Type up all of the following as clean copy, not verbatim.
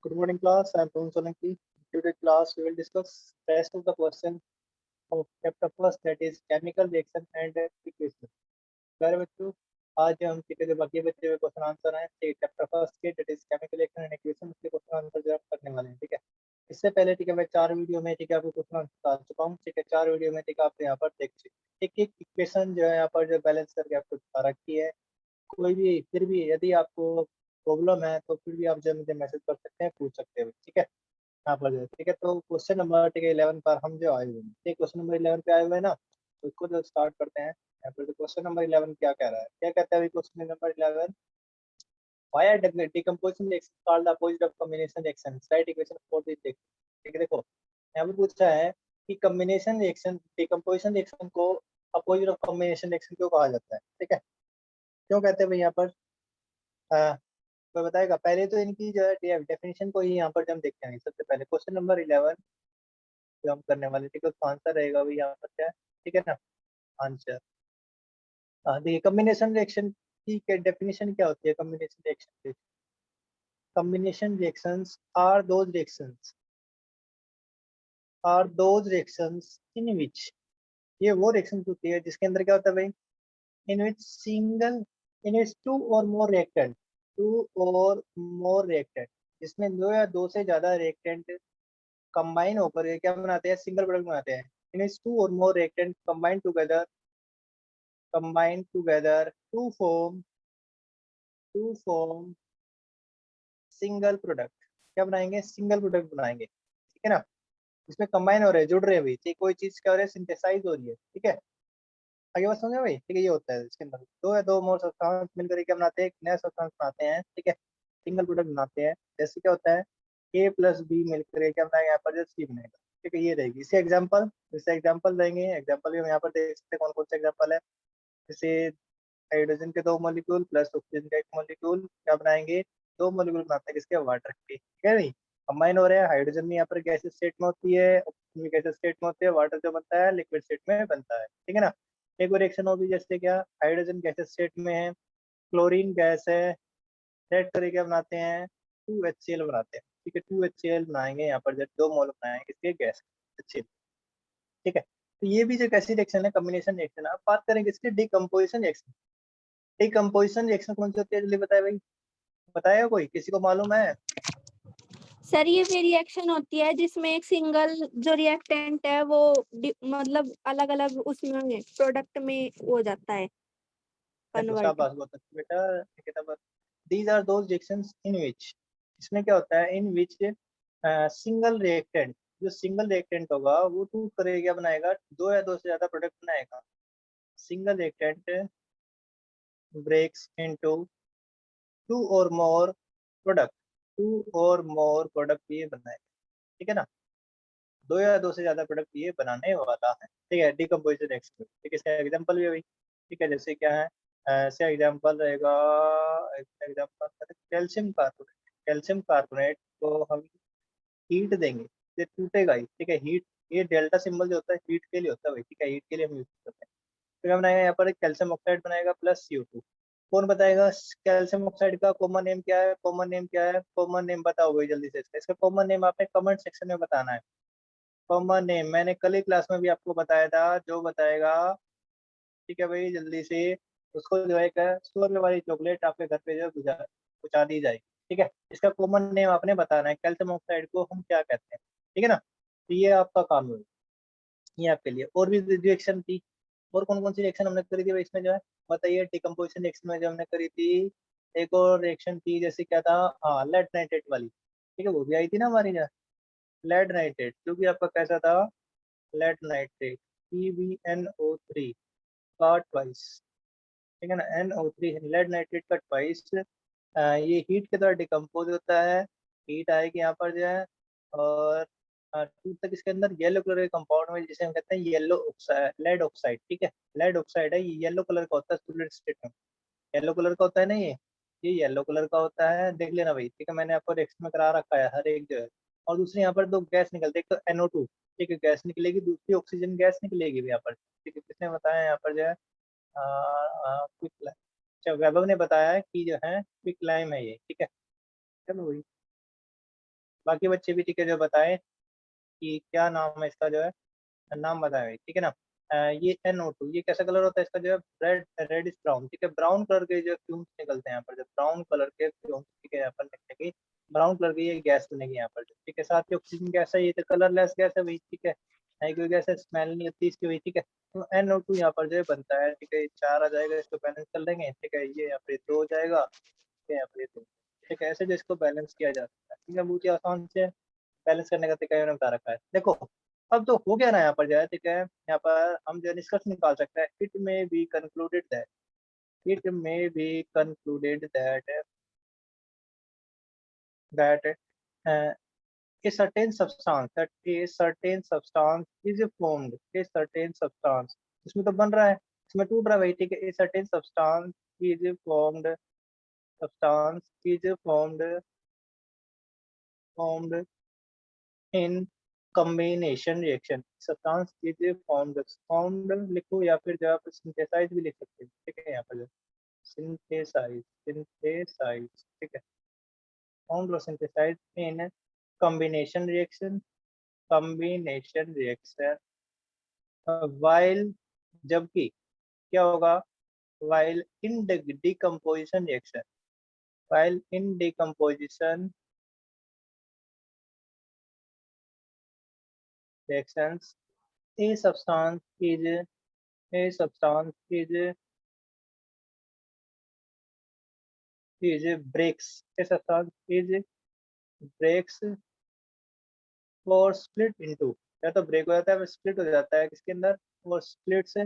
Good morning, class. I am Pran Solanki. Today class we will discuss rest of the question of chapter first, that is chemical reaction and equation. प्यारे बच्चों, आज हम ठीक है जो बाकी बच्चे हुए क्वेश्चन आंसर हैं चैप्टर फर्स्ट के, that is chemical reaction and equation, उसके क्वेश्चन आंसर जो हम करने वाले हैं। ठीक है, इससे पहले ठीक है मैं 4 वीडियो में ठीक है आपको क्वेश्चन आंसर बता चुका हूँ। ठीक है, 4 वीडियो में ठीक है आप यहाँ पर देख सकते एक एक इक्वेशन जो है यहाँ पर जो बैलेंस करके आपको बता रखी है। कोई भी फिर भी यदि आपको प्रॉब्लम है तो फिर भी आप जो मुझे मैसेज कर सकते हैं, पूछ सकते हैं। ठीक है, यहाँ पर जो है, ठीक है, तो क्वेश्चन नंबर ठीक है 11 पर हम जो आए हुए हैं, ठीक, क्वेश्चन नंबर 11 पे आए हुए हैं ना, तो इसको जो स्टार्ट करते हैं। यहाँ पर क्वेश्चन नंबर 11 क्या कह रहा है, क्या कहता है question number 11? Why are decomposition reaction called the opposite of combination reaction? Write equation for this reaction। ठीक है, देखो यहाँ पर पूछा है कि कॉम्बिनेशन रिएक्शन डिकम्पोजिशन रिएक्शन को अपोजिट ऑफ कॉम्बिनेशन रिएक्शन क्यों कहा जाता है। ठीक है, क्यों कहते हैं भाई यहाँ पर? कोई बताएगा? पहले तो इनकी जो है डेफिनेशन को ही यहाँ पर हम देखते हैं। सबसे पहले क्वेश्चन नंबर 11 जो हम करने वाले, ठीक है, उसका आंसर रहेगा भाई यहाँ पर क्या है, ठीक है ना, आंसर। हाँ देखिए, कॉम्बिनेशन रिएक्शन की डेफिनेशन क्या होती है? Combination reactions are those reactions in which, ये वो रिएक्शन होती है जिसके अंदर क्या होता है भाई, इन विच इन विच टू और मोर रिएक्टेंट, जिसमें दो या दो से ज्यादा रिएक्टेंट कंबाइन होकर ये क्या बनाते हैं, सिंगल प्रोडक्ट बनाते हैं। इन विच टू और more reactant combine together to form single product. क्या बनाएंगे? सिंगल प्रोडक्ट बनाएंगे। ठीक है ना, इसमें कंबाइन हो रहे हैं, जुड़ रहे हैं भाई, ठीक, कोई चीज क्या हो रहा है, सिंथेसाइज हो रही है। ठीक है, आगे बात समझे भाई? ठीक है, ये होता है इसके अंदर दो या दो मोर सब्सटेंस मिलकर क्या बनाते हैं, एक नया सब्सटेंस बनाते हैं। ठीक है, सिंगल प्रोडक्ट बनाते हैं। जैसे क्या होता है, ए प्लस बी मिलकर क्या बनाएगा, यहाँ पर जो सी बनेगा। ठीक है, ये रहेगी इससे एग्जाम्पल रहेंगे। एग्जाम्पल भी हम यहाँ पर देख सकते हैं, कौन कौन से एग्जाम्पल है। जैसे हाइड्रोजन के 2 मॉलिक्यूल प्लस ऑक्सीजन का 1 मॉलिक्यूल क्या बनाएंगे, 2 मॉलिक्यूल बनाते हैं किसके, वाटर के। ठीक है भाई, कंबाइन हो रहे हैं। हाइड्रोजन में यहाँ पर गैसेज स्टेट में होती है, ऑक्सीजन में गैसेज स्टेट में होती है, वाटर जो बनता है लिक्विड स्टेट में बनता है। ठीक है ना, एक और रिएक्शन होगी, जैसे क्या, हाइड्रोजन गैसेज स्टेट में है, क्लोरीन गैस है, रेड करके क्या बनाते हैं, 2HCl बनाते हैं। ठीक है, 2HCl बनाएंगे यहाँ पर, जब 2 मोल बनाएंगे किसके, गैस HCl। ठीक है, तो ये भी जो कैसी रिएक्शन है, कॉम्बिनेशन रिएक्शन। अब बात करेंगे इसकी डिकम्पोजिशन रिएक्शन। डिकम्पोजिशन रिएक्शन कौन सी होती है, जल्दी बताए भाई, बताएगा कोई, किसी को मालूम है? सर ये भी रिएक्शन होती है जिसमें एक सिंगल जो रिएक्टेंट है वो मतलब अलग अलग उसमें प्रोडक्ट में हो जाता है कन्वर्ट। शाबाश, बहुत अच्छा बेटा। ठीक है, तब these are those reactions in which, इसमें क्या होता है, इन विच सिंगल रिएक्टेंट, जो सिंगल रिएक्टेंट होगा वो टू करेगा, क्या बनाएगा, दो या दो से ज्यादा प्रोडक्ट बनाएगा। Single reactant breaks into two और मोर प्रोडक्ट, ये बनाएगा। ठीक है ना, दो या दो से ज्यादा प्रोडक्ट ये बनाने वाला है। ठीक है, डिकम्पोजिशन रिएक्शन। ठीक है, इसका एग्जांपल भी है भाई। ठीक है, जैसे क्या है, ऐसे एग्जांपल रहेगा, example calcium carbonate. Calcium carbonate को हम हीट देंगे, ये टूटेगा ही। ठीक है, हीट, ये डेल्टा सिंबल जो होता है हीट के लिए होता है भाई। ठीक है, हीट के लिए हम यूज करते हैं। तो क्या बनाएगा, यहाँ पर कैल्शियम ऑक्साइड बनाएगा प्लस CO2। कौन बताएगा कैल्शियम ऑक्साइड का कॉमन नेम क्या है? कॉमन नेम बताओ भाई जल्दी से। इसका कॉमन नेम आपने कमेंट सेक्शन में बताना है। कॉमन नेम मैंने कल ही क्लास में भी आपको बताया था, जो बताएगा ठीक है भाई जल्दी से, उसको जो है 100 रुपये वाली चॉकलेट आपके घर पे जो पहुँचा दी जाएगी। ठीक है, इसका कॉमन नेम आपने बताना है, कैल्शियम ऑक्साइड को हम क्या कहते हैं। ठीक है ना, तो ये आपका काम है, ये आपके लिए। और भी रिएक्शन थी, और कौन कौन सी रिएक्शन हमने करी थी भाई इसमें जो है, बताइए। डिकम्पोजिशन रिएक्शन में जो हमने करी थी, एक और रिएक्शन थी, जैसे क्या था, हाँ लेड नाइट्रेट वाली। ठीक है, वो भी आई थी ना हमारी जो लेड नाइट्रेट, जो कि आपका कैसा था, लेड नाइट्रेट PbNO3 का ट्वाइस। ठीक है ना, NO3 लेड नाइट्रेट का ट्वाइस, ये हीट के द्वारा डिकम्पोज होता है। हीट आएगी यहाँ पर जो है, और टूट तक इसके अंदर येलो कलर के कंपाउंड में, जिसे हम कहते हैं येलो ऑक्साइड, लेड ऑक्साइड। ठीक है, लेड ऑक्साइड है, ये येलो कलर का होता है सॉलिड स्टेट में। येलो कलर का होता है ना ये येलो कलर का होता है, देख लेना भाई। ठीक है, मैंने आपको रिएक्शन में करा रखा है हर एक जो है। और दूसरी यहाँ पर दो गैस निकलती है, एक तो NO2, ठीक है, गैस निकलेगी, दूसरी ऑक्सीजन गैस निकलेगी भी यहाँ पर। ठीक है, किसने बताया यहाँ पर जो है, क्विक लाइम। अच्छा, वैभव ने बताया है कि जो है क्विक लाइम है ये। ठीक है, चलो भाई। बाकी बच्चे भी ठीक है जो बताएं कि क्या नाम है इसका, जो है नाम बताएं, ठीक है ना। ये NO2, ये कैसा कलर होता है इसका, जो है रेडिश ब्राउन, ठीक है। ब्राउन कलर के जो फ्यूम्स निकलते हैं यहाँ पर, जो ब्राउन कलर के फ्यूम्स, ठीक है, यहाँ पर निकलेगी ब्राउन कलर की ये गैस बनेगी यहाँ पर, ठीक है। साथ ही ऑक्सीजन गैस है, ये तो कलरलेस गैस है भाई, ठीक है कोई गैस है, स्मेल नहीं होती इसकी भाई, ठीक है। तो NO2 यहाँ पर जो है बनता है, ठीक है। ये 4 आ जाएगा, इसको बैलेंस कर लेंगे, ठीक है। ये यहाँ पे 2 हो जाएगा, ठीक है, यहाँ पे 2, ठीक है। ऐसे जो इसको बैलेंस किया जा सकता है, ठीक है। बहुत ही आसान से बैलेंस करने का तरीका मैंने बता रखा है, देखो। अब तो हो गया ना यहाँ पर जो है, ठीक है। यहाँ पर हम जो है निष्कर्ष निकाल सकते हैं, इट में बी कंक्लूडेड दैट, इट में be concluded that a certain substance, that a certain substance is formed, a certain substance, इसमें तो बन रहा है, इसमें टूट रहा है भाई, ठीक है। a certain substance is formed, substance is formed in combination reaction, substance is formed लिखो, या फिर जो आप synthesize भी लिख सकते हैं, ठीक है। यहाँ पर जो synthesize, ठीक है। formed or synthesized in combination reaction, while, जबकि क्या होगा, while in the decomposition reaction, while in decomposition reactions, a substance is breaks, a substance is breaks or split into, या तो ब्रेक हो जाता है, स्प्लिट हो जाता है किसके अंदर, और स्प्लिट से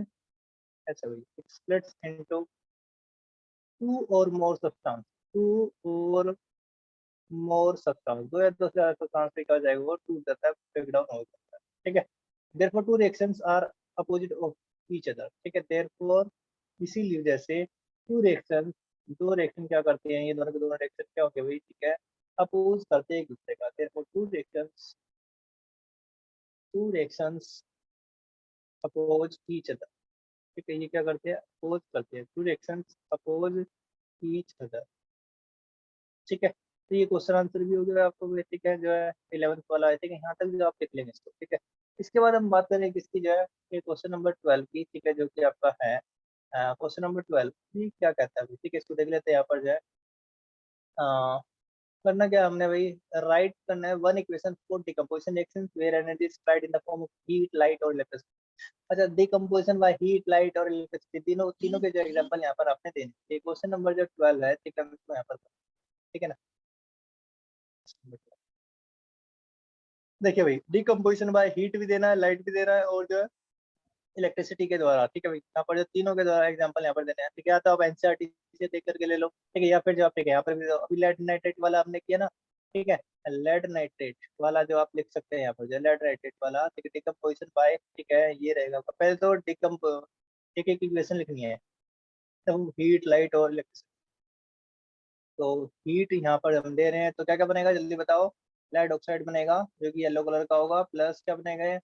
ऐसा हुई, स्प्लिट्स इनटू टू और मोर सब्सटेंस, टू और मोर सब्सटेंस, दो या दो से ज्यादा सब्सटेंस पे क्या हो जाएगा, वो टूट जाता है, ब्रेक डाउन हो जाता है, ठीक है। Therefore two reactions are opposite of each other, ठीक है। देयरफॉर इसीलिए जैसे टू रिएक्शन, दो रिएक्शन क्या करते हैं, ये दोनों के दोनों रिएक्शन क्या होंगे भाई, ठीक है, अपोज करते हैं एक दूसरे का। Therefore two reactions oppose each other, ठीक है। ये क्या करते हैं, अपोज करते हैं, two reactions oppose each other, ठीक है। तो ये क्वेश्चन आंसर भी हो गया आपको बेसिक है, जो है 11th वाला है, ठीक है। यहाँ तक जो आप लिख लेंगे इसको, ठीक है। इसके बाद हम बात करें किसकी, जो है ये क्वेश्चन नंबर 12 की, ठीक है, जो कि आपका है क्वेश्चन नंबर 12, ये क्या कहता है, ठीक है। इसको देख लेते हैं यहाँ पर जो है करना क्या हमने भाई, राइट करना है one equation for decomposition reactions where energy is supplied in the form of heat, light और इलेक्ट्रिसिटी। अच्छा, डिकम्पोजिशन बाय हीट, लाइट और इलेक्ट्रिसिटी, तीनों तीनों के जो एग्जांपल यहाँ पर आपने देने, क्वेश्चन नंबर जो 12 है, ठीक है, हम इसको यहाँ पर, ठीक है ना। देखिए भाई, डिकम्पोजिशन बाय हीट भी देना है, लाइट भी देना है, और जो है इलेक्ट्रिसिटी के द्वारा, ठीक है भाई। यहाँ पर जो तीनों के द्वारा एग्जांपल यहाँ पर देने हैं, ठीक है। या तो आप एनसीईआरटी से देख करके ले लो, ठीक है, या फिर जो आप, ठीक है, यहाँ पर भी अभी लेड नाइट्रेट वाला हमने किया ना, ठीक है। लेड नाइट्रेट वाला जो आप लिख सकते हैं यहाँ पर, जो लेड नाइट्रेट वाला, ठीक है, डिकम्पोजिशन बाय, ठीक है, ये रहेगा पहले तो ठीक है, इक्वेशन लिखनी है, तो हीट, लाइट और इलेक्ट्रिसिटी। तो हीट यहाँ पर हम दे रहे हैं, तो क्या क्या बनेगा जल्दी बताओ। लेड ऑक्साइड बनेगा जो कि येलो कलर का होगा, प्लस क्या बनेगा,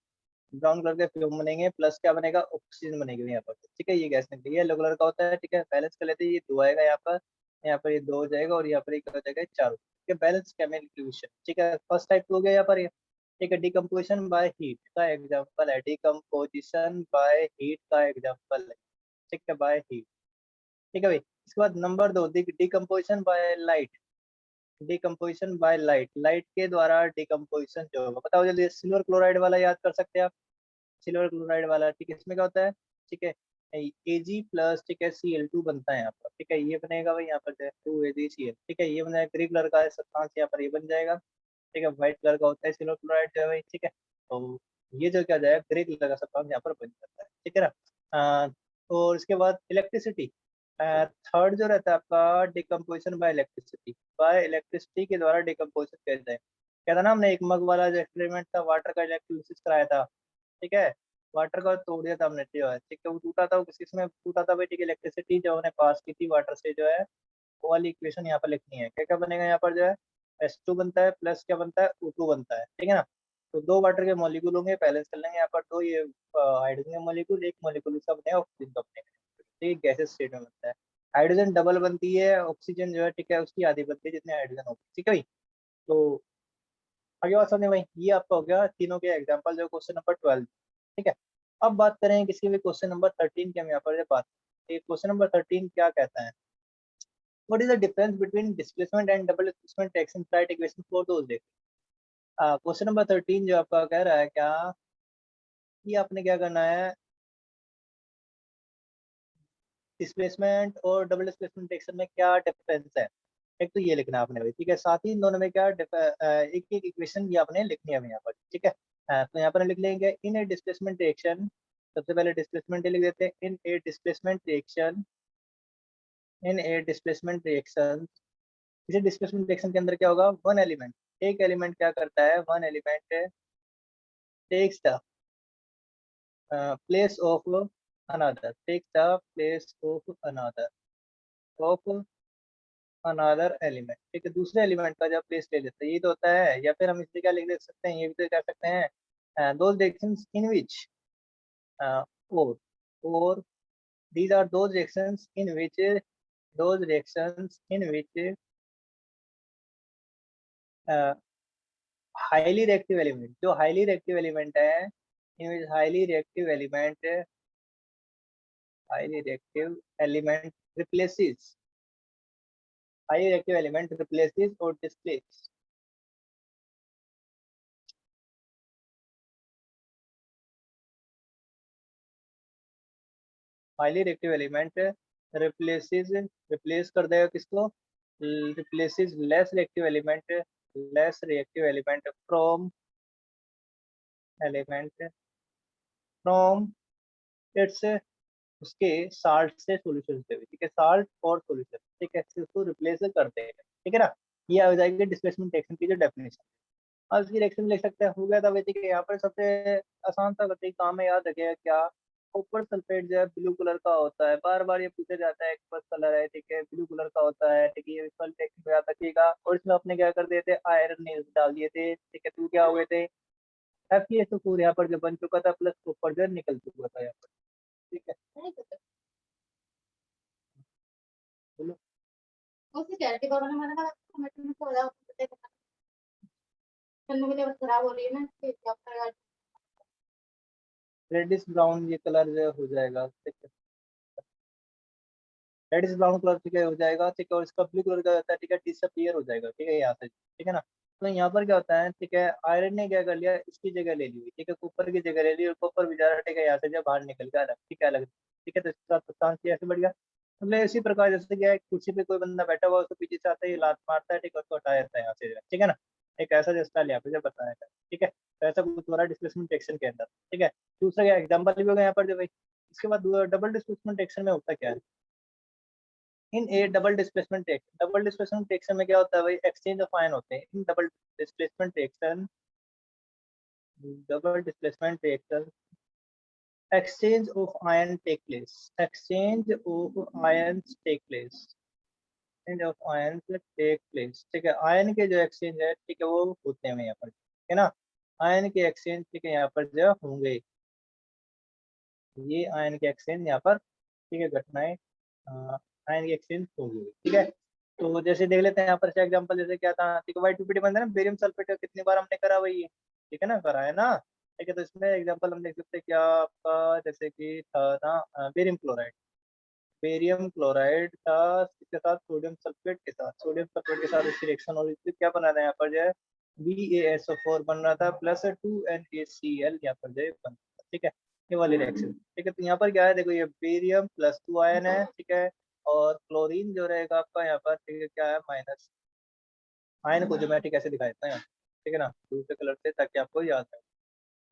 ब्राउन कलर के फ्यूम बनेंगे, प्लस क्या बनेगा, ऑक्सीजन बनेगी यहाँ पर, ठीक है। ये गैस निकलेगी, येलो कलर का होता है, ठीक है। बैलेंस कर लेते हैं, ये 2 आएगा यहाँ पर ये 2 हो जाएगा, और यहाँ पर एक हो जाएगा 4, ठीक है। बैलेंस केमिकल, ठीक है। फर्स्ट टाइप हो गया यहाँ पर ये, ठीक है। डिकम्पोजिशन बाय हीट का एग्जाम्पल है, डिकम्पोजिशन बाय हीट का एग्जाम्पल है, ठीक है, बाय हीट, ठीक है भाई। इसके बाद number 2, decomposition by light, decomposition by light, light के द्वारा डिकम्पोजिशन जो होगा, बताओ जल्दी। सिल्वर क्लोराइड वाला याद कर सकते हैं आप, सिल्वर क्लोराइड वाला, ठीक है। इसमें क्या होता है, ठीक है, Ag प्लस, ठीक है, Cl2 बनता है यहाँ पर, ठीक है। ये बनेगा भाई यहाँ पर 2AgCl, ठीक है। ये बनेगा ग्रे कलर का सब्सटेंस, यहाँ पर ये बन जाएगा, ठीक है। व्हाइट कलर का होता है सिल्वर क्लोराइड जो है भाई, ठीक है। तो ये जो क्या जाएगा, ग्रे कलर का सब्सटेंस यहाँ पर बन जाता है, ठीक है ना। और इसके बाद इलेक्ट्रिसिटी, थर्ड जो रहता है आपका, डिकम्पोजिशन बाय इलेक्ट्रिसिटी के द्वारा डिकम्पोजिशन किया जाए। क्या था ना, हमने एक मग वाला जो एक्सपेरिमेंट था, वाटर का इलेक्ट्रोलिसिस कराया था, ठीक है। वाटर का तोड़ दिया था हमने, ठीक है। वो टूटा था, वो किस में टूटा था भाई, ठीक है। इलेक्ट्रिसिटी जो हमने पास की थी वाटर से, जो है वो वाली इक्वेशन यहाँ पर लिखनी है। क्या क्या बनेगा यहाँ पर, जो है H2 बनता है, प्लस क्या बनता है, O2 बनता है, ठीक है ना। तो 2 वाटर के मॉलिक्यूल होंगे, बैलेंस कर लेंगे यहाँ पर, 2 ये हाइड्रोजन का मॉलिक्यूल, एक मॉलिक्यूल इसका बनेगा ऑक्सीजन का बनेगा, ठीक है। गैसेस स्टेट में बनता है। हाइड्रोजन डबल बनती है, ऑक्सीजन जो है, ठीक है, उसकी आधी बनती है जितने हाइड्रोजन होती है, ठीक है भाई। तो आगे बात समझे भाई, ये आपका हो गया तीनों के एग्जांपल जो क्वेश्चन नंबर 12, ठीक है। अब बात करें किसी भी क्वेश्चन नंबर 13 की, हम यहाँ पर बात, क्वेश्चन नंबर 13 क्या कहता है, what is the difference between displacement and double displacement text in right equation for those days. Question number 13 जो आपका कह रहा है क्या, ये आपने क्या करना है, डिस्प्लेसमेंट और डबल डिस्प्लेसमेंट टेक्शन में क्या डिफरेंस है, एक तो ये लिखना है आपने भाई, ठीक है। साथ ही इन दोनों में क्या एक एक इक्वेशन ये आपने लिखनी है यहाँ पर, ठीक है। तो यहाँ पर लिख लेंगे इन ए डिस्प्लेसमेंट रिएक्शन, सबसे पहले डिस्प्लेसमेंट लिख देते हैं, इन ए डिस्प्लेसमेंट रिएक्शन, इन ए डिस्प्लेसमेंट रिएक्शन, इसे डिस्प्लेसमेंट रिएक्शन के अंदर क्या होगा, वन एलिमेंट, एक एलिमेंट क्या करता है, one element takes the place of another, takes the place of another, of another element, ठीक है, दूसरे एलिमेंट का जब प्लेस ले लेते हैं, ये तो होता है। या फिर हम इसे क्या लिख दे सकते हैं, ये भी तो कर सकते हैं, दोज रिएक्शंस इन विच और these are those reactions in which those reactions in which highly reactive element, जो highly reactive element है, in which highly reactive element replaces, highly reactive element replaces or displaces, highly reactive element replaces, replace कर देगा किसको, replaces less reactive element, less reactive element from element from its उसके salt से solution से, ठीक है, salt और solution, ठीक है, इसको रिप्लेस कर देगा, ठीक है ना। ये आ जाएगी डिस्प्लेसमेंट रिएक्शन की जो डेफिनेशन। अब इसकी रिएक्शन लिख सकते हैं, हो गया था वैसे कि यहाँ पर सबसे आसान सा बताइए काम है, याद रखिएगा क्या, कॉपर सल्फेट जो है ब्लू कलर का होता है, बार बार ये पूछा जाता है कौन कलर है, ठीक है, ब्लू कलर का होता है, ठीक है, ये रिएक्शन में याद रखिएगा। और इसमें अपने क्या कर दिए थे, आयरन डाल दिए थे, ठीक है, तो क्या हुए थे, Fe यहाँ पर जो बन चुका था, प्लस कॉपर जो निकल चुका था यहाँ पर, ठीक है। बोलो खराब हो रही है ना, रेडिश ब्राउन ये कलर जो हो जाएगा, ठीक है, रेडिश ब्राउन कलर ठीक है हो जाएगा, ठीक है, और इसका ब्लू कलर का होता है, ठीक है, डिसअपियर हो जाएगा, ठीक है, यहाँ से, ठीक है ना। तो यहाँ पर क्या होता है, ठीक है, आयरन ने क्या कर लिया, इसकी जगह ले ली, ठीक है, कॉपर की जगह ले ली, और कॉपर बेचारा, ठीक है, यहाँ से जब बाहर निकल गया अलग, ठीक है, अलग, ठीक है, तो इसका नुकसान ऐसे बढ़ गया। मतलब इसी प्रकार जैसे क्या है, कुर्सी पे कोई बंदा बैठा हुआ, उसको पीछे से आता है, लात मारता है, ठीक है, उसको हटाया जाता है यहाँ से, ठीक है ना। एक ऐसा जैसा यहाँ पे जब बताया था, ठीक है, तो ऐसा कुछ हो रहा है डिस्प्लेसमेंट एक्शन के अंदर, ठीक है। दूसरा क्या एग्जाम्पल भी हो गया यहाँ पर जो भाई, इसके बाद डबल डिस्प्लेसमेंट एक्शन में होता क्या है, इन ए डबल डिस्प्लेसमेंट रिएक्शन में क्या होता है भाई, एक्सचेंज ऑफ आयन होते हैं in displacement reaction double displacement reaction, exchange of ion take place, exchange of ions take place, exchange of ion take place, ठीक है, आयन के जो एक्सचेंज है, ठीक है, वो होते हैं यहाँ पर, ठीक है ना, आयन के एक्सचेंज, ठीक है, यहाँ पर जो होंगे, ये आयन के एक्सचेंज यहाँ पर, ठीक है, घटनाएं आयन की एक्सचेंज होगी, ठीक है। तो जैसे देख लेते हैं यहाँ पर से एग्जांपल, जैसे क्या था, ठीक है, वाई पीपीटी बंद है ना, बेरियम सल्फेट कितनी बार हमने करा वही है, ठीक है ना, करा है ना, ठीक है। तो इसमें एग्जांपल हम देख सकते हैं क्या आपका, जैसे कि था ना बेरियम क्लोराइड, बेरियम क्लोराइड था, इसके साथ सोडियम सल्फेट के साथ, सोडियम सल्फेट के साथ इसकी रिएक्शन और इससे क्या बना था यहाँ पर जो है, BaSO4 बन रहा था, प्लस 2NaCl यहाँ पर जो है बन रहा था, ठीक है, ये वाली रिएक्शन, ठीक है। तो यहाँ पर क्या है, देखो ये बेरियम प्लस 2 आयन है, ठीक है, और क्लोरीन जो रहेगा आपका यहाँ पर, ठीक है, क्या है, माइनस, आयन को ज्योमेट्रिक ऐसे दिखाया जाता है, ठीक है ना, दूसरे कलर से, ताकि आपको याद रहे।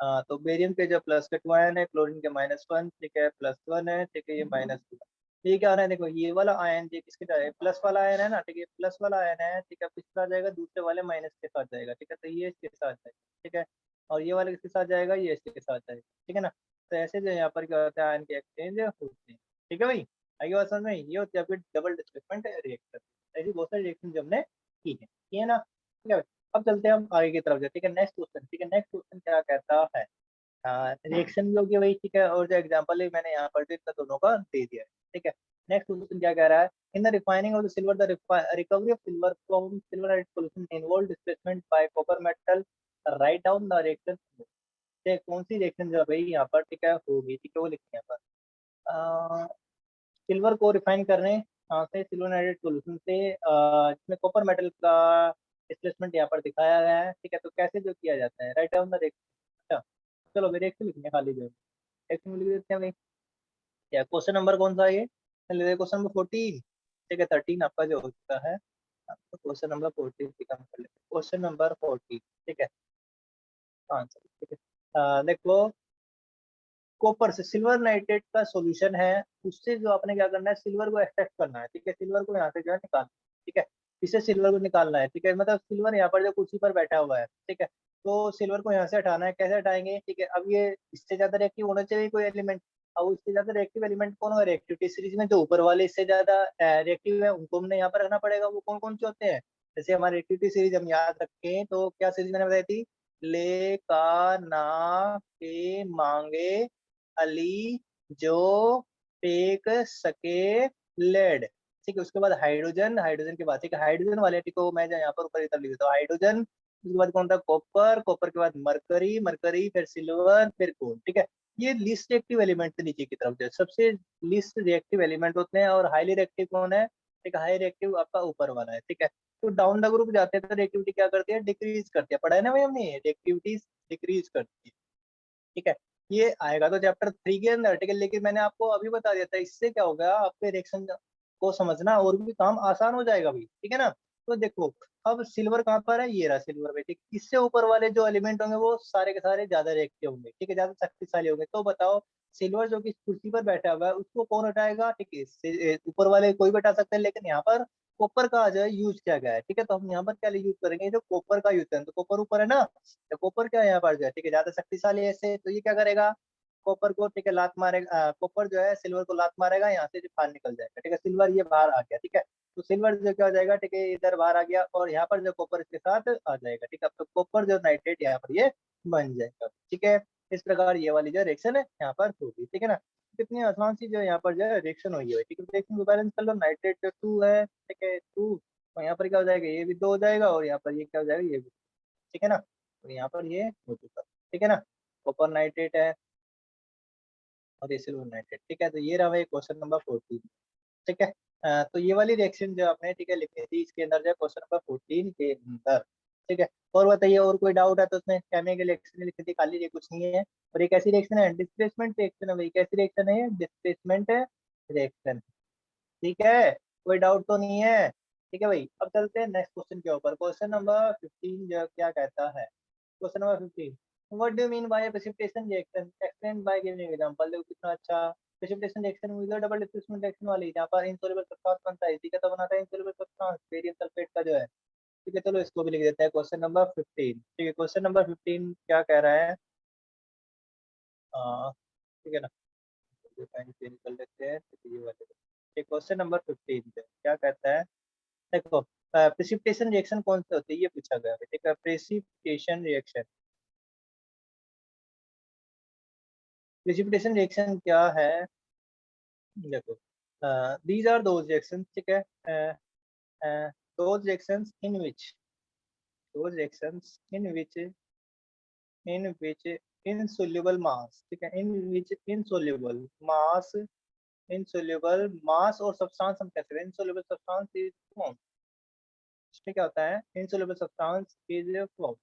हाँ, तो बेरियम के जो प्लस के 2 आयन है, क्लोरीन के -1, ठीक है, +1 है, ठीक है, ये -2, ये क्या आ रहा है, देखो ये वाला आयन ये किसके जाएगा, प्लस वाला आयन है ना, ठीक है, प्लस वाला आयन है, ठीक है, किसके साथ जाएगा, दूसरे वाले माइनस के साथ जाएगा, ठीक है, तो ये इसके साथ जाएगा, ठीक है, और ये वाले किसके साथ जाएगा, ये इसके साथ जाएगा, ठीक है ना। तो ऐसे जो यहाँ पर क्या होता है, आयन के एक्सचेंज होते हैं, ठीक है भाई, आगे बात समझ में, ये होती है आपकी डबल डिस्प्लेसमेंट रिएक्शन, ऐसी बहुत सारी रिएक्शन जो हमने की है ना, ठीक है। अब चलते हैं हम आगे की तरफ, ठीक है, नेक्स्ट क्वेश्चन, ठीक है, नेक्स्ट क्वेश्चन क्या कहता है, रिएक्शन भी होगी वही, ठीक है, और जो एग्जांपल है मैंने यहाँ पर भी इतना दोनों का दे दिया है, ठीक है। नेक्स्ट क्वेश्चन क्या कह रहा है, in the refining of the silver the recovery of silver from silver nitrate solution involve displacement bye copper metal, write down the reaction. कौन सी रिएक्शन जो है भाई यहाँ पर ठीक है होगी, ठीक है वो लिखते हैं यहाँ पर। सिल्वर को रिफाइन करने से सिल्वर नाइट्रेट सोल्यूशन से इसमें कॉपर मेटल का डिस्प्लेसमेंट यहाँ पर दिखाया गया है, ठीक है। तो कैसे जो किया जाता है, राइट डाउन द रिएक्शन। अच्छा चलो मेरे एक लिखने खाली जो रिएक्शन लिख देते हैं भाई। क्या क्वेश्चन नंबर कौन सा है ये, क्वेश्चन नंबर 14, ठीक है 13 आपका जो हो चुका है, क्वेश्चन नंबर 14 से कम कर लेते हैं, क्वेश्चन नंबर 14, ठीक है आंसर, ठीक है। देखो कॉपर से सिल्वर नाइट्रेट का सॉल्यूशन है, उससे जो आपने क्या करना है, सिल्वर को एक्सट्रैक्ट करना है, ठीक है। सिल्वर को यहाँ से जो है निकालना है, ठीक है। इससे सिल्वर को निकालना है, ठीक है। मतलब सिल्वर यहाँ पर जो कुर्सी पर बैठा हुआ है, ठीक है। तो सिल्वर को यहाँ से हटाना है, कैसे हटाएंगे, ठीक है। अब ये इससे ज्यादा रिएक्टिव होना चाहिए कोई एलिमेंट। अब उससे ज्यादा रिएक्टिव एलिमेंट कौन होगा, रिएक्टिविटी सीरीज में जो ऊपर वाले इससे ज्यादा रिएक्टिव है उनको हमने यहाँ पर रखना पड़ेगा। वो कौन कौन से होते हैं, जैसे हमारी रिएक्टिविटी सीरीज हम याद रखें तो क्या सीरीज मैंने बताई थी, ले का ना के मांगे अली जो टेक सके लेड, ठीक है। उसके बाद हाइड्रोजन, हाइड्रोजन के बाद ठीक है हाइड्रोजन वाले को मैं यहाँ पर ऊपर की तरफ लिख देता हूँ हाइड्रोजन। उसके बाद कौन था, कॉपर, कॉपर के बाद मरकरी, मरकरी फिर सिल्वर फिर गोल्ड, ठीक है। ये लीस्ट रिएक्टिव एलिमेंट से नीचे की तरफ जो सबसे लीस्ट रिएक्टिव एलिमेंट होते हैं, और हाईली रिएक्टिव कौन है, ठीक है हाई रिएक्टिव आपका ऊपर वाला है, ठीक है। तो डाउन द ग्रुप जाते हैं तो रिएक्टिविटी क्या करती है, डिक्रीज करती है, पढ़ा है ना भाई हमने, रिएक्टिविटी डिक्रीज करती है, ठीक है। ये आएगा तो चैप्टर 3 के अंदर, ठीक है। लेकिन मैंने आपको अभी बता दिया था, इससे क्या होगा आपके रिएक्शन को समझना और भी काम आसान हो जाएगा भाई, ठीक है ना। तो देखो अब सिल्वर कहाँ पर है, ये रहा सिल्वर भाई, ठीक। इससे ऊपर वाले जो एलिमेंट होंगे वो सारे के सारे ज्यादा रिएक्टिव होंगे, ठीक है, ज्यादा शक्तिशाली होंगे। तो बताओ सिल्वर जो कि कुर्सी पर बैठा हुआ है उसको कौन हटाएगा, ठीक है। ऊपर वाले कोई बैठा सकते हैं, लेकिन यहाँ पर कॉपर का जो है यूज किया गया है, ठीक है। तो हम यहाँ पर क्या यूज करेंगे, जो कॉपर का यूज करें, तो कॉपर ऊपर है ना, तो कॉपर क्या है यहाँ पर जो है, ठीक है ज्यादा शक्तिशाली है ऐसे, तो ये क्या करेगा, कॉपर को ठीक है लात मारेगा, कॉपर जो है सिल्वर को लात मारेगा, यहाँ से जो बाहर निकल जाएगा, ठीक है। सिल्वर ये बाहर आ गया, ठीक है। तो सिल्वर जो क्या हो जाएगा, ठीक है इधर बाहर आ गया, और यहाँ पर जो कॉपर इसके साथ आ जाएगा, ठीक है। तो कॉपर जो नाइट्रेट यहाँ पर ये बन जाएगा, ठीक है। इस प्रकार ये वाली जो रिएक्शन है यहाँ पर होगी, ठीक है ना। कितनी आसान सी जो यहाँ पर जो है रिएक्शन हुई है, ठीक है। रिएक्शन को बैलेंस कर लो, नाइट्रेट जो 2 है, ठीक है 2, और यहाँ पर क्या हो जाएगा, ये भी 2 हो जाएगा, और यहाँ पर ये क्या हो जाएगा, ये भी, ठीक है ना। तो यहाँ पर ये हो चुका, ठीक है ना। कॉपर नाइट्रेट है और ये सिल्वर नाइट्रेट, ठीक है। तो ये रहा भाई क्वेश्चन नंबर 14, ठीक है। तो ये वाली रिएक्शन जो आपने ठीक है लिखी थी इसके अंदर जो है क्वेश्चन नंबर 14 के अंदर, ठीक है। और बताइए और कोई डाउट है तो उसमें केमिकल रिएक्शन लिखी थी खाली, ये कुछ नहीं है। और एक ऐसी रिएक्शन है डिस्प्लेसमेंट रिएक्शन है भाई, कैसी रिएक्शन है ये, डिस्प्लेसमेंट रिएक्शन, ठीक है। कोई डाउट तो नहीं है, ठीक है भाई। अब चलते हैं नेक्स्ट क्वेश्चन के ऊपर, क्वेश्चन नंबर 15 जो क्या कहता है, question number 15, what do you mean by precipitation reaction, explain by giving example. देखो कितना अच्छा, precipitation reaction with double displacement reaction वाली, जहां पर इनसॉल्युबल सब्सटेंस बनता है, ठीक है। तो बनाता है इनसॉल्युबल सब्सटेंस बेरियम सल्फेट का जो है, ठीक है। चलो इसको भी लिख देते हैं क्वेश्चन नंबर 15, ठीक है। क्वेश्चन नंबर 15 क्या कह रहा है, ठीक है ना, टाइम चेंज कर लेते हैं, ठीक है, ये वाले क्वेश्चन नंबर 15 क्या कहता है, देखो प्रेसिपिटेशन रिएक्शन कौन से होते हैं ये पूछा गया है, ठीक है। प्रेसिपिटेशन रिएक्शन, प्रेसिपिटेशन रिएक्शन क्या है, देखो दीज आर दोज रिएक्शंस, ठीक है। Those reactions in which, those reactions in which insoluble mass, ठीक है, in which insoluble mass, insoluble mass और सब्सटेंस हम कहते हैं insoluble substance is formed, इसमें क्या होता है, insoluble substance is formed।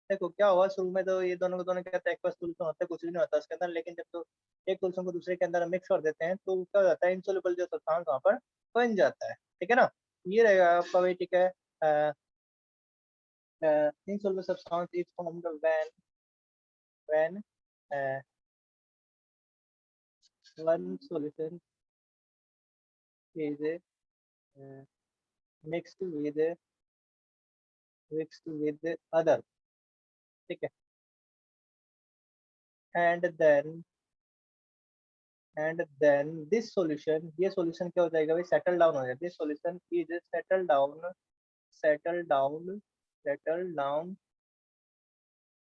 देखो क्या हुआ शुरू में तो ये दोनों को दोनों क्या होता है, एक सोल्यूशन होता है, कुछ भी नहीं होता उसके अंदर, लेकिन जब तो एक सोल्यूशन को दूसरे के अंदर मिक्स कर देते हैं तो क्या हो जाता है, इंसोल्युबल जो सब्सटेंस वहां पर बन जाता है, ठीक है ना। ये रहेगा आपका भाई, ठीक है। insoluble substance is formed when one solution is uh, mixed with other, ठीक है। and then this solution, ये solution क्या हो जाएगा भाई, सेटल डाउन हो जाएगा, this solution is settle down settle down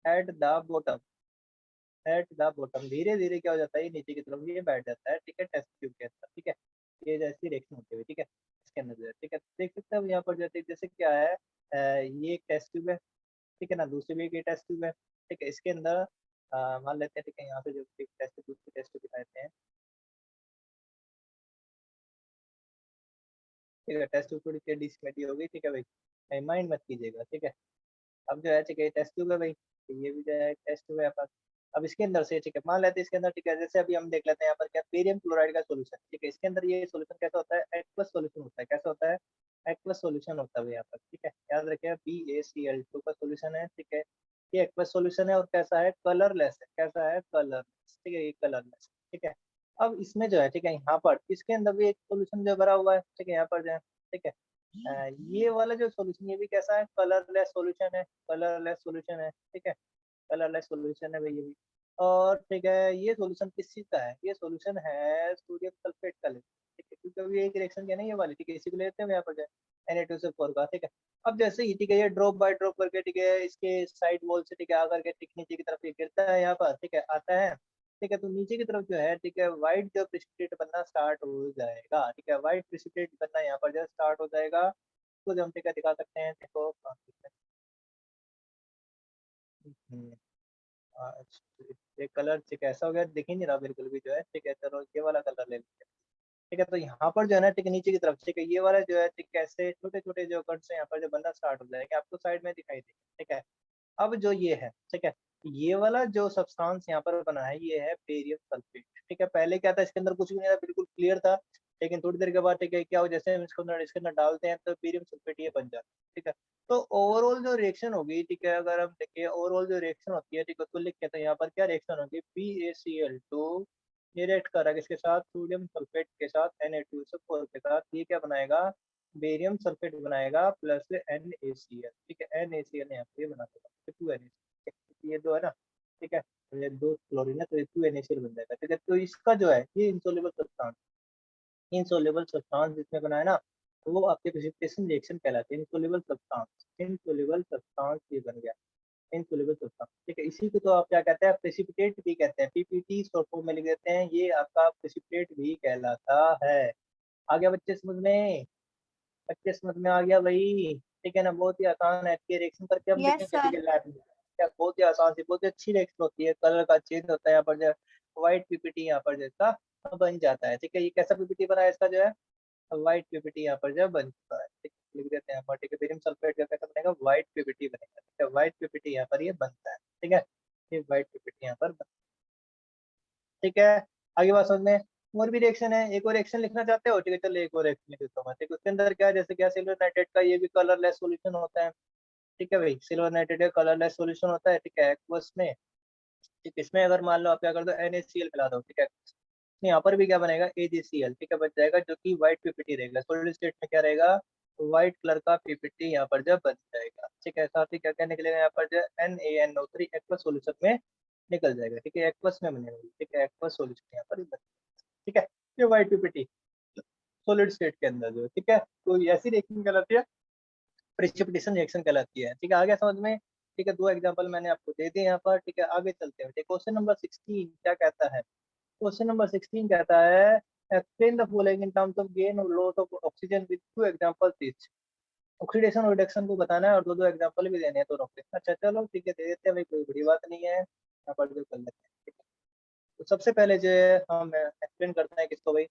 at the bottom, धीरे धीरे क्या हो जाता है, ये नीचे की तरफ ये बैठ जाता है, ठीक है, टेस्ट ट्यूब के अंदर, ठीक है। ये जैसी रिएक्शन होती है, ठीक है, इसके अंदर जो है, ठीक है, देख सकते हो यहाँ पर जैसे क्या है, ये एक टेस्ट ट्यूब है, ठीक है ना, दूसरी भी एक टेस्ट ट्यूब है, ठीक है, इसके अंदर मान लेते हैं, ठीक है, यहाँ पे जो एक टेस्ट दूसरी टेस्ट ट्यूब दिखाते हैं, ठीक है, टेस्ट ट्यूब थोड़ी टेढ़ी मेढ़ी हो गई, ठीक है भाई, माइंड मत कीजिएगा, ठीक है। अब जो है, ठीक है, टेस्ट ट्यूब है भाई, तो ये भी जो है टेस्ट ट्यूब है यहाँ पर। अब इसके अंदर से, ठीक है, मान लेते हैं इसके अंदर, ठीक है, जैसे अभी हम देख लेते हैं यहाँ पर क्या, बेरियम क्लोराइड का सोल्यूशन, ठीक है, इसके अंदर ये सोल्यूशन कैसा होता है, एक्वस सोल्यूशन होता है, कैसा होता है, एक्वस सोल्यूशन होता है यहाँ पर, ठीक है, याद रखिए BaCl2 का सोल्यूशन है, ठीक है, ये एक्वस सोल्यूशन है और कैसा है, कलरलेस है, कैसा है, कलरलेस, ठीक है, ये कलरलेस, ठीक है। अब इसमें जो है, ठीक है, यहाँ पर इसके अंदर भी एक सोल्यूशन जो भरा हुआ है, ठीक है, यहाँ पर जो है, ठीक है, ये वाला जो सॉल्यूशन ये भी कैसा है, कलरलेस सॉल्यूशन है, कलरलेस सॉल्यूशन है, ठीक है, कलरलेस सॉल्यूशन है भाई ये भी। और ठीक है, ये सॉल्यूशन किस चीज का है, ये सॉल्यूशन है सोडियम सल्फेट का लेते हैं, ठीक है, क्योंकि अभी एक रिएक्शन क्या नहीं, ये वाली, ठीक है, इसी को लेते हैं यहाँ पर जो है Na2CO4 का, ठीक है। अब जैसे ही, ठीक है, ये ड्रॉप बाय ड्रॉप करके, ठीक है, इसके साइड वॉल से, ठीक है, आकर के ठीक नीचे की तरफ ये गिरता है यहाँ पर, ठीक है, आता है, ठीक है, तो नीचे की तरफ जो है, ठीक है, व्हाइट जो प्रेसिपिटेट बनना स्टार्ट हो जाएगा, ठीक है, व्हाइट प्रेसिपिटेट बनना यहाँ पर जो स्टार्ट हो जाएगा, तो जो हम ठीक है दिखा सकते हैं, देखो हम्म, अच्छा, ये कलर ठीक है ऐसा हो गया, दिख ही नहीं रहा बिल्कुल भी जो है, ठीक है, चलो ये वाला कलर ले लेते हैं, ठीक है, तो यहाँ पर जो है ना, ठीक है, नीचे की तरफ, ठीक है, ये वाला जो है, ठीक है, ऐसे छोटे छोटे जो कट्स हैं यहाँ पर जो बनना स्टार्ट हो जाएंगे, आपको साइड में दिखाई देगा, ठीक है। अब जो ये है, ठीक है, ये वाला जो सब्सटेंस यहाँ पर बना है, ये है बेरियम सल्फेट, ठीक है, पहले क्या था, इसके अंदर कुछ भी नहीं था, बिल्कुल क्लियर था, लेकिन थोड़ी देर के बाद, ठीक है, क्या हो, जैसे हम इसके अंदर डालते हैं तो बेरियम सल्फेट ये बन जाता है, ठीक है। तो ओवरऑल जो रिएक्शन होगी, ठीक है, अगर हम देखिए ओवरऑल जो रिएक्शन होती है, ठीक है, उसको लिख के, तो यहाँ पर क्या रिएक्शन होगी, BaCl2 ये रिएक्ट कर रहा है किसके साथ, सोडियम सल्फेट के साथ, Na2SO4 के साथ, ये क्या बनाएगा, बेरियम सल्फेट बनाएगा प्लस NaCl, ठीक है, NaCl यहाँ पे बना देगा 2Na, ये दो है ना, ठीक है, तो ये दो क्लोरीन है, तो ये 2NaCl बन जाएगा, ठीक है। तो इसका जो है ये इंसोल्युबल सब्सटेंस, इनसोल्युबल सब्सटेंस जिसमें बना है ना, वो आपके प्रेसिपिटेशन रिएक्शन कहलाते हैं, इनसोल्युबल सब्सटेंस, इनसोल्युबल सब्सटेंस ये बन गया, इनसोल्युबल सब्सटेंस, ठीक है। इसी को तो आप क्या कहते हैं, प्रेसिपिटेट भी कहते हैं, PPT शॉर्ट फॉर्म में लिख देते हैं, ये आपका प्रेसिपिटेट भी कहलाता है। आ गया बच्चे समझ में, बच्चे समझ में आ गया भाई, ठीक है ना, बहुत ही आसान है, इसके रिएक्शन करके हम यस देखेंगे, ठीक सर। है, लैब में, क्या बहुत ही आसान सी, बहुत ही अच्छी रिएक्शन होती है, कलर का चेंज होता है यहाँ पर जो व्हाइट PPT यहाँ पर जैसा बन जाता है, ठीक है। ये कैसा PPT बना है इसका जो है, व्हाइट PPT यहाँ पर जो बन चुका है, ठीक है, लिख देते हैं यहाँ पर, ठीक है, बेरियम सल्फेट का कैसा बनेगा, व्हाइट PPT बनेगा, ठीक है, व्हाइट PPT यहाँ पर ये बनता है, ठीक है, ये व्हाइट PPT यहाँ पर ठीक है। आगे बात समझ में, और भी रिएक्शन है, एक और रिएक्शन लिखना चाहते हो, ठीक है, चलो एक और रिएक्शन लिख देता हूँ मैं, ठीक है, उसके अंदर क्या है, जैसे क्या सिल्वर नाइट्रेट का ये भी कलरलेस सॉल्यूशन होता है, ठीक है भाई, सिल्वर नाइट्रेट का कलरलेस सॉल्यूशन होता है, ठीक है, एक्वस में, ठीक है, इसमें अगर मान लो आप क्या कर दो, NaCl मिला दो, ठीक है, यहाँ पर भी क्या बनेगा, AgCl, ठीक है, बन जाएगा, जो कि व्हाइट PPT रहेगा, सॉलिड स्टेट में क्या रहेगा, व्हाइट कलर का PPT यहाँ पर जब बन जाएगा, ठीक है। साथ ही क्या क्या निकलेगा यहाँ पर जो NaNO3 एक्वस सॉल्यूशन में निकल जाएगा, ठीक है, एक्वस में बनेगा, ठीक है, एक्वस सॉल्यूशन यहाँ पर ठीक है, ये व्हाइट PPT सॉलिड स्टेट के अंदर जो है, ठीक है, तो ऐसी रिएक्शन कहलाती है प्रेसिपिटेशन रिएक्शन कहलाती है, ठीक है। आगे समझ में, ठीक है, दो एग्जांपल मैंने आपको दे दिए यहाँ पर, ठीक है, आगे चलते हैं, क्वेश्चन नंबर 16 क्या कहता है, क्वेश्चन नंबर 16 कहता है explain the following in terms of gain और loss of oxygen with two examples each, oxidation और रिडक्शन को बताना है और दो दो एग्जांपल भी देने हैं दोनों के, अच्छा चलो ठीक है, दे देते हैं भाई, कोई बड़ी बात नहीं है, यहाँ पर जो कर लेते हैं, ठीक है। तो सबसे पहले जो है हम एक्सप्लेन करते हैं किसको भाई,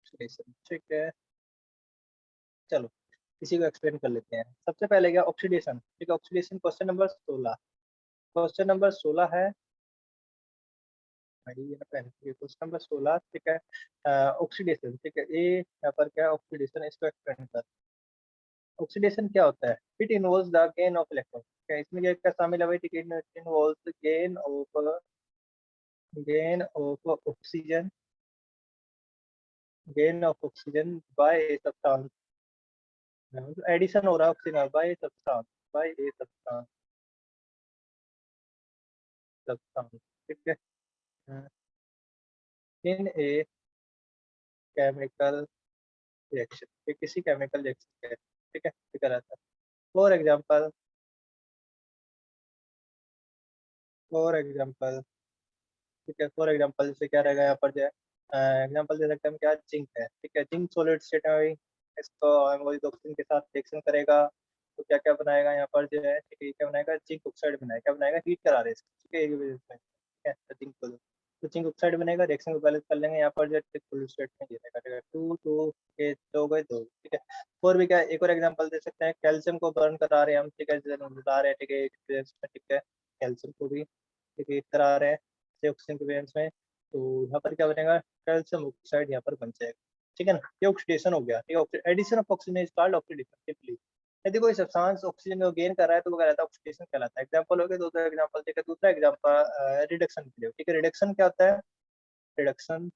ऑक्सीडेशन, ठीक है, चलो इसी को एक्सप्लेन कर लेते हैं। सबसे पहले क्या ऑक्सीडेशन, ठीक है, oxidation question number 16, question number 16 है भाई, ये ना पहले क्वेश्चन नंबर 16, ठीक है, ऑक्सीडेशन, ठीक है, ये यहाँ पर क्या ऑक्सीडेशन, इसको एक्सप्लेन कर, ऑक्सीडेशन क्या होता है, it involves the gain of electron, क्या इसमें क्या शामिल है भाई, ठीक है, it involves gain of oxygen, gain of oxygen by a substance, addition हो रहा है oxygen by substance, by a substance, substance, ठीक है, इन ए केमिकल रिएक्शन, ये किसी केमिकल रिएक्शन के, ठीक है, ठीक है रहता है। फॉर एग्जांपल, फॉर एग्जांपल, ठीक है, फॉर एग्जांपल जैसे क्या रहेगा यहाँ पर जो है, एग्जांपल दे सकते हैं हम क्या, जिंक है, ठीक है, जिंक सॉलिड स्टेट है भाई, इसको वो ऑक्सीजन के साथ रिएक्शन करेगा तो क्या क्या बनाएगा यहाँ पर जो है, ठीक है, क्या बनाएगा, जिंक ऑक्साइड बनाएगा, क्या बनाएगा, हीट करा रहे हैं इसको, ठीक है, एक वजह से, ठीक है, तो जिंक को तो जिंक ऑक्साइड बनेगा, रिएक्शन को बैलेंस कर लेंगे यहाँ पर जो सॉलिड स्टेट में ये रहेगा, ठीक है, 2 2 के 2 गए 2, ठीक है। और भी क्या, एक और एग्जांपल दे सकते हैं, कैल्शियम को बर्न करा रहे हैं हम, ठीक है, बता रहे हैं, ठीक है, ठीक है, कैल्शियम को भी ठीक है करा रहे हैं ऑक्सीजन के बेस में, तो यहाँ पर क्या बनेगा, कैल्शियम ऑक्साइड यहाँ पर बन जाएगा, ठीक है ना, ये ऑक्सीडेशन हो गया, ठीक है, addition of oxygen is called oxidation simply. यदि कोई सब्सटेंस ऑक्सीजन को गेन कर रहा है तो वो कहलाता है ऑक्सीडेशन कहलाता है। एग्जांपल हो गया, दो एग्जांपल ठीक है, दूसरा एग्जांपल रिडक्शन के लिए, ठीक है, रिडक्शन क्या होता है, reduction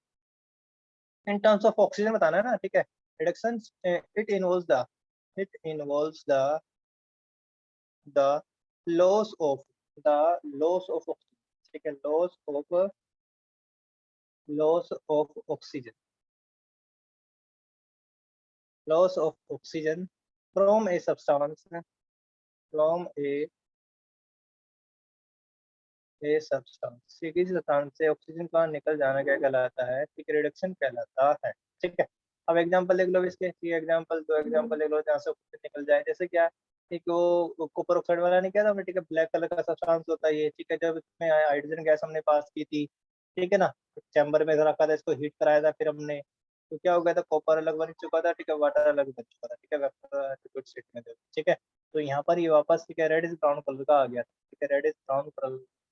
in terms of oxygen बताना है ना, ठीक है, reduction it involves the loss of oxygen, ठीक है, loss of oxygen loss of oxygen from a substance from a substance, किसी सब्सटेंस से ऑक्सीजन का निकल जाना क्या कहलाता है, ठीक है, रिडक्शन कहलाता है, ठीक है। अब एग्जांपल देख लो इसके, ठीक है, एग्जांपल दो एग्जांपल देख लो जहाँ से ऑक्सीजन निकल जाए, जैसे क्या, ठीक है, वो कॉपर ऑक्साइड वाला नहीं किया था हमने, ठीक है, ब्लैक कलर का सब्सटेंस होता है ये, ठीक है, जब इसमें हाइड्रोजन गैस हमने पास की थी, ठीक है ना, चैम्बर में रखा था, इसको हीट कराया था फिर हमने, तो क्या हो गया था, कॉपर अलग बन चुका था, ठीक है, वाटर अलग बन चुका था, ठीक है, लिक्विड स्टेट में, ठीक है, तो यहाँ पर ये वापस ठीक है रेड ब्राउन कलर का आ गया था, ठीक है, रेड ब्राउन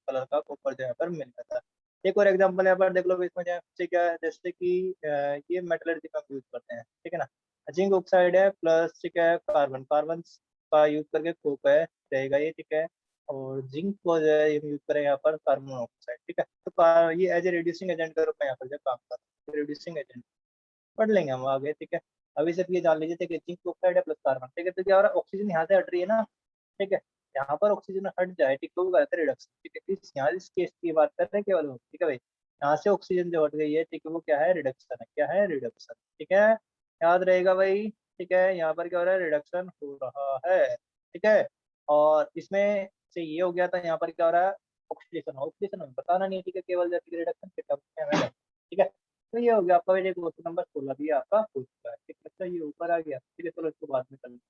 कलर का कॉपर जो यहाँ पर मिल रहा था। एक और एग्जांपल यहाँ पर देख लो इसमें ठीक है, जैसे कि ये मेटलर्जी में यूज करते हैं, ठीक है ना, जिंक ऑक्साइड है प्लस ठीक है कार्बन, कार्बन का यूज करके कोक है रहेगा ये, ठीक है, और जिंक को जो है यूज करें यहाँ पर कार्बन ऑक्साइड, ठीक है, तो ये एज ए रिड्यूसिंग एजेंट के रूप में यहाँ पर जो काम करता है, रिड्यूसिंग एजेंट पढ़ लेंगे हम आगे, ठीक है। अभी सिर्फ ये जान लीजिए, ठीक है, जिंक ऑक्साइड है प्लस कार्बन, ठीक है, तो क्या हो रहा है, ऑक्सीजन यहाँ से हट रही है ना, ठीक है, यहाँ पर ऑक्सीजन हट जाए, ठीक है, वो कहते हैं रिडक्शन, ठीक है, यहाँ इस केस की बात कर रहे हैं केवल, ठीक है भाई, यहाँ से ऑक्सीजन जो हट गई है, ठीक है, वो क्या है, रिडक्शन है, क्या है, रिडक्शन, ठीक है, याद रहेगा भाई, ठीक है, यहाँ पर क्या हो रहा है, रिडक्शन हो रहा है, ठीक है, और इसमें से ये हो गया था, यहाँ पर क्या हो रहा है, ऑक्सीडेशन, ऑक्सीडेशन हमें बताना नहीं है, ठीक है, केवल जैसे रिडक्शन के टर्म में हमें, ठीक है, तो ये हो गया आपका वैसे क्वेश्चन नंबर 16 भी आपका हो चुका है, ठीक है, अच्छा ये ऊपर आ गया, ठीक है, चलो इसको बाद में कर लेंगे,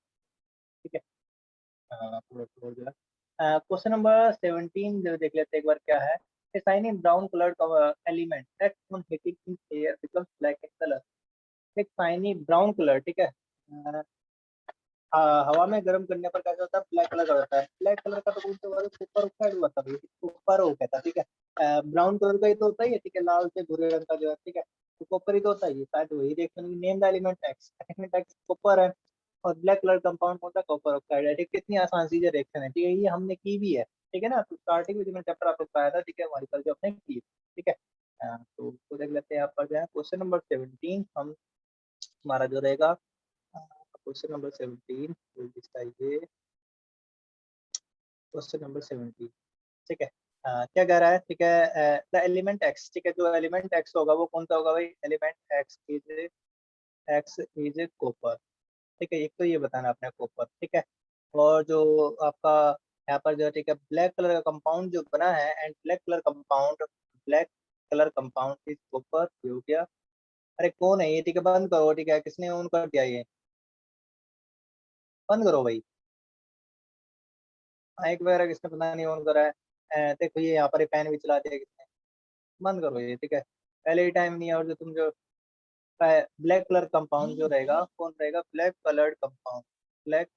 ठीक है, हाँ थोड़ा सा हो गया। क्वेश्चन नंबर 17 जो देख लेते हैं एक बार क्या है, a shiny brown colored element that on hitting in air becomes black in color, एक shiny brown कलर, ठीक है, हवा में गर्म करने पर कैसा होता है, ब्लैक कलर का होता है, ब्लैक कलर का तो बोलते हैं सुपर ऑक्साइड हुआ था भाई, सुपर हो गया था, ठीक है, ब्राउन कलर का ही तो होता ही है, ठीक है, लाल से भूरे रंग का जो है, ठीक है, तो कॉपर ही तो होता है, ये शायद वही reaction name the element x, element x copper है, और ब्लैक कलर कंपाउंड कौन सा, कॉपर ऑक्साइड है, ठीक है, कितनी आसान सी रिएक्शन है, ठीक है, ये हमने की भी है, ठीक है ना, तो स्टार्टिंग में जो मैंने चैप्टर आपको बताया था, ठीक है, वहीं पर जो हमने की, ठीक है, तो देख लेते हैं यहाँ पर जो है क्वेश्चन नंबर 17 हम हमारा जो रहेगा, क्वेश्चन नंबर 17 ये क्वेश्चन नंबर 17, ठीक है, क्या कह रहा है, ठीक है, द एलिमेंट एक्स, ठीक है, जो एलिमेंट एक्स होगा वो कौन सा होगा भाई, एलिमेंट एक्स इज कॉपर, ठीक है, एक तो ये बताना आपने कॉपर, ठीक है, और जो आपका यहाँ पर जो ठीक है ब्लैक कलर का कंपाउंड जो बना है, and black colour compound is copper, हो गया, अरे कौन है ये, ठीक है, बंद करो, ठीक है, किसने ऑन कर दिया ये, बंद करो भाई, माइक वगैरह किसने पता नहीं ऑन करा है, देखो ये यहाँ पर फैन भी चला दिया किसने, बंद करो ये, ठीक है, पहले ही टाइम नहीं है, और जो तुम जो ब्लैक कलर कंपाउंड जो रहेगा कौन रहेगा, black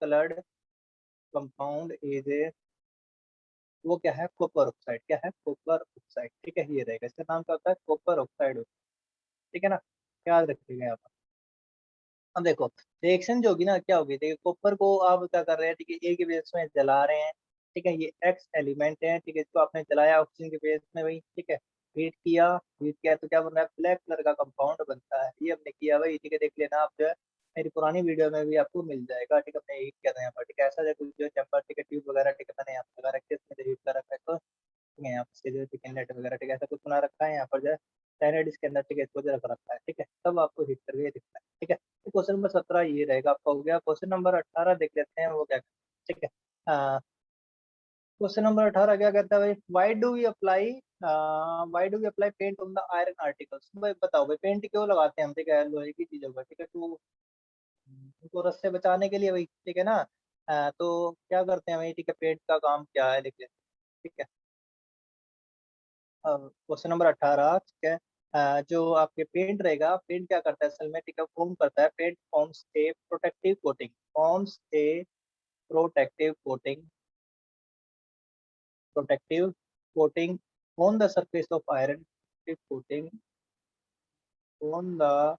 coloured compound is a, वो क्या है, कॉपर ऑक्साइड, क्या है, कॉपर ऑक्साइड, ठीक है, ये रहेगा, इसका नाम क्या होता है, कॉपर ऑक्साइड, ठीक है ना, याद रखिएगा यहाँ पर। अब देखो रिएक्शन जो होगी ना क्या होगी, देखिए कॉपर को आप क्या कर रहे हैं, ठीक है, ए के बेस में जला रहे हैं, ठीक है, ये एक्स एलिमेंट है, ठीक है, इसको आपने जलाया ऑक्सीजन के बेस में भाई, ठीक है, हीट किया तो क्या बन रहा है, ब्लैक कलर का कंपाउंड बनता है, ये हमने किया भाई, ठीक है, देख लेना आप जो है मेरी पुरानी वीडियो में भी आपको मिल जाएगा, ठीक है, हमने हीट किया था यहाँ पर, ठीक है, ऐसा जो कुछ जो चैम्बर, ठीक है, ट्यूब वगैरह, ठीक है, मैंने यहाँ पर लगा रखे इसमें हीट कर रखा है, तो ठीक है, यहाँ से जो चिकन नेट वगैरह, ठीक है, ऐसा कुछ बना रखा है यहाँ पर जो है साइनाइड इसके अंदर, ठीक है, इसको जो रख रखा है, ठीक है, तब आपको हिट करके ये दिखता है, ठीक है, तो क्वेश्चन नंबर 17 ये रहेगा आपका हो गया, क्वेश्चन नंबर 18 देख लेते हैं वो क्या, ठीक है, क्वेश्चन नंबर 18 क्या कहता है भाई, why do we apply paint on the iron articles. भाई बताओ भाई, पेंट क्यों लगाते हैं हम, ठीक है, लोहे की चीजों पर, ठीक है, तो उनको रस से बचाने के लिए भाई, ठीक है ना। तो क्या करते हैं भाई, ठीक है, पेंट का काम क्या है लिख लेते हैं, ठीक है। क्वेश्चन नंबर 18, ठीक है। जो आपके पेंट रहेगा, पेंट क्या करता है असल में, ठीक है, फॉर्म करता है, paint forms a protective coating, forms a protective coating, protective coating on the surface of iron, protective coating on the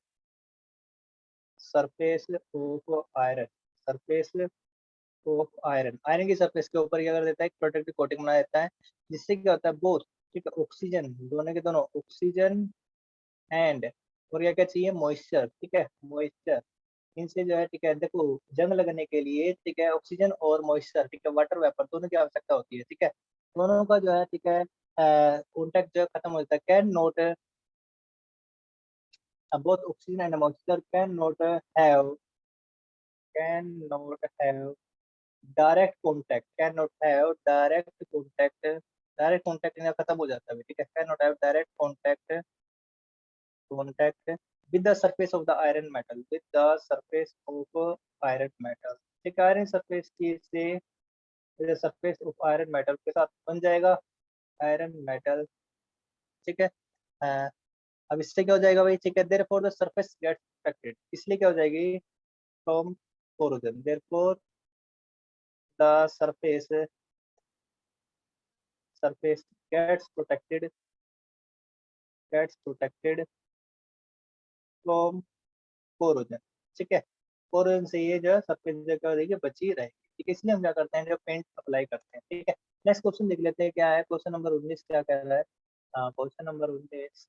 surface of iron, surface of iron, iron की सरफेस के ऊपर क्या कर देता है, प्रोटेक्टिव कोटिंग बना देता है, जिससे क्या होता है, बोथ, ठीक है, ऑक्सीजन, दोनों के दोनों, ऑक्सीजन एंड, और क्या क्या चाहिए, मॉइस्चर, ठीक है, मॉइस्चर, इनसे जो है, ठीक है, देखो जंग लगने के लिए, ठीक है, ऑक्सीजन और मॉइस्चर, ठीक है, वाटर वेपर दोनों की आवश्यकता होती है, ठीक है, दोनों का जो है, ठीक है, कॉन्टेक्ट जो है खत्म हो जाता है, can not, both oxygen and moisture cannot have direct contact इनका खत्म हो जाता है, ठीक है, can not have direct contact with the surface of the iron metal, with the surface of iron metal, ठीक है, आयरन सरफेस की से सरफेस ऑफ आयरन मेटल के साथ बन जाएगा आयरन मेटल, ठीक है। अ, अब इससे क्या हो जाएगा भाई, ठीक है, therefore the surface gets protected, इसलिए क्या हो जाएगी, from corrosion, therefore the surface gets protected from corrosion, ठीक है, कोरोजन से ये जो है सरफेस क्या हो जाएगी, बची रहेगी, ठीक है, इसलिए हम क्या करते हैं, जब पेंट अप्लाई करते हैं, ठीक है। नेक्स्ट क्वेश्चन देख लेते हैं क्या है, क्वेश्चन नंबर 19 क्या कह रहा है, question number 19,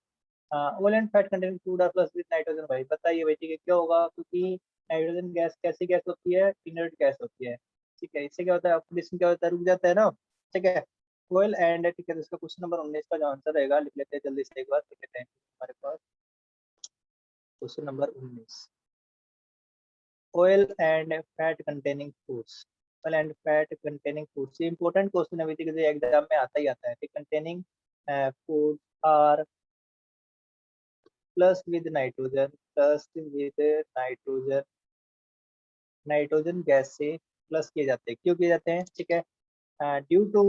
oil and fat containing food are flushed with nitrogen, भाई बताइए भाई, ठीक है, क्या होगा, क्योंकि नाइट्रोजन गैस कैसी गैस होती है, इनर्ट गैस होती है, ठीक है, इससे क्या होता है, ऑक्सीडेशन क्या होता है, रुक जाता है ना, ठीक है, ऑयल एंड, ठीक है, तो इसका क्वेश्चन नंबर 19 का जो आंसर रहेगा, लिख लेते हैं जल्दी से एक बार, ठीक है, हमारे पास question number 19, oil and fat containing foods, oil and fat containing foods, ये इंपॉर्टेंट क्वेश्चन है, ठीक है, एग्जाम में आता ही आता है, ठीक, containing food are flushed with nitrogen, flushed with nitrogen, nitrogen gas से प्लस किए जाते हैं, क्यों किए जाते हैं, ठीक है, due to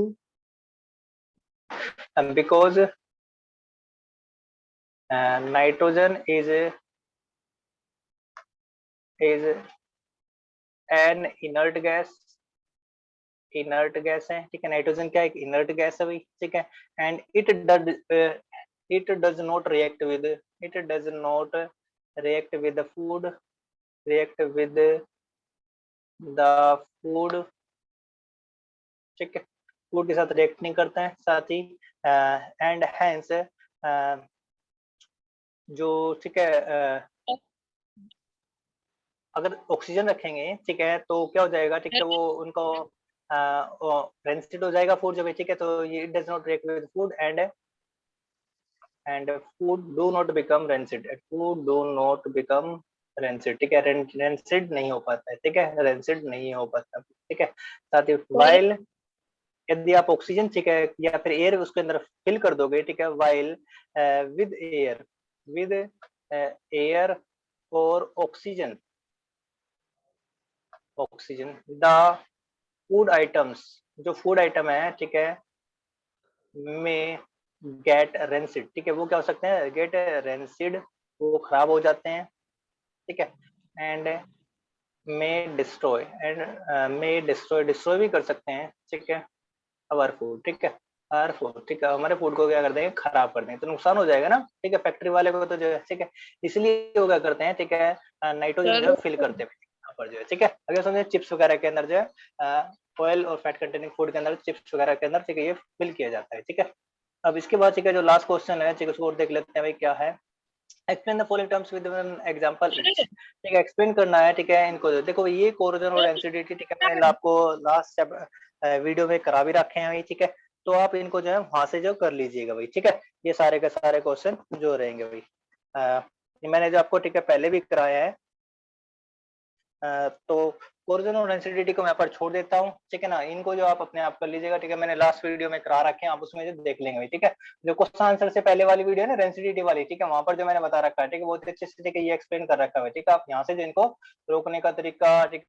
because nitrogen is an inert gas, inert gas है, ठीक है, नाइट्रोजन क्या एक इनर्ट गैस है भाई, ठीक है, and it does not react with, it does not react with the food, react with the food, ठीक है, फूड के साथ रिएक्ट नहीं करता है, साथ ही एंड हैंस जो, ठीक है, अगर ऑक्सीजन रखेंगे, ठीक है, तो क्या हो जाएगा, ठीक है, वो उनको रेंसिड हो जाएगा फूड जब, ठीक है, तो ये does not react with food and food do not become rancid, food do not become rancid, ठीक है, रेंसिड नहीं हो पाता है, ठीक है, रेंसिड नहीं हो पाता, ठीक है, साथ ही वाइल, यदि आप ऑक्सीजन, ठीक है, या फिर एयर उसके अंदर फिल कर दोगे, ठीक है, वाइल विद एयर और ऑक्सीजन, द फूड आइटम्स, जो फूड आइटम है, ठीक है, में गेट रेंसिड, ठीक है, वो क्या हो सकते हैं, गेट रेंसिड, वो खराब हो जाते हैं, ठीक है, एंड मे डिस्ट्रॉय भी कर सकते हैं, ठीक है, अवर फूड, ठीक है, हर फूड, ठीक है, हमारे फूड को क्या कर देंगे, खराब कर देंगे, तो नुकसान हो जाएगा ना, ठीक है, फैक्ट्री वाले को तो जो है, ठीक है, इसलिए वो क्या करते हैं, ठीक है, नाइट्रोजन जो है फिल करते हैं यहाँ पर जो है, ठीक है, अगर समझे चिप्स वगैरह के अंदर जो है ऑयल और फैट कंटेनिंग फूड के अंदर, चिप्स वगैरह के अंदर, ठीक है, ये फिल किया जाता है, ठीक है। अब इसके बाद, ठीक है, जो लास्ट क्वेश्चन है, ठीक है, उसको और देख लेते हैं भाई, क्या है, explain the following terms with an example each, ठीक है, एक्सप्लेन करना है, ठीक है, इनको देखो ये कोरोजन और एसिडिटी, ठीक है, मैंने आपको लास्ट वीडियो में करा भी रखे हैं भाई, ठीक है, तो आप इनको जो है वहां से जो कर लीजिएगा भाई, ठीक है, ये सारे के सारे क्वेश्चन जो रहेंगे भाई, मैंने जो आपको, ठीक है, पहले भी कराया है, तो कोर्जन और डेंसिटी को मैं यहाँ पर छोड़ देता हूँ, ठीक है ना? इनको जो आप अपने आप कर लीजिएगा, ठीक है? मैंने लास्ट वीडियो में करा रखे हैं, आप उसमें जो देख लेंगे, ठीक है? जो क्वेश्चन आंसर से पहले वाली वीडियो है ना डेंसिटी वाली, ठीक है? वहाँ पर जो मैंने बता रखा है, ठीक है? बहुत ही अच्छे से, ठीक है? ये एक्सप्लेन कर रखा है, ठीक है? आप यहाँ से जो इनको रोकने का तरीका, ठीक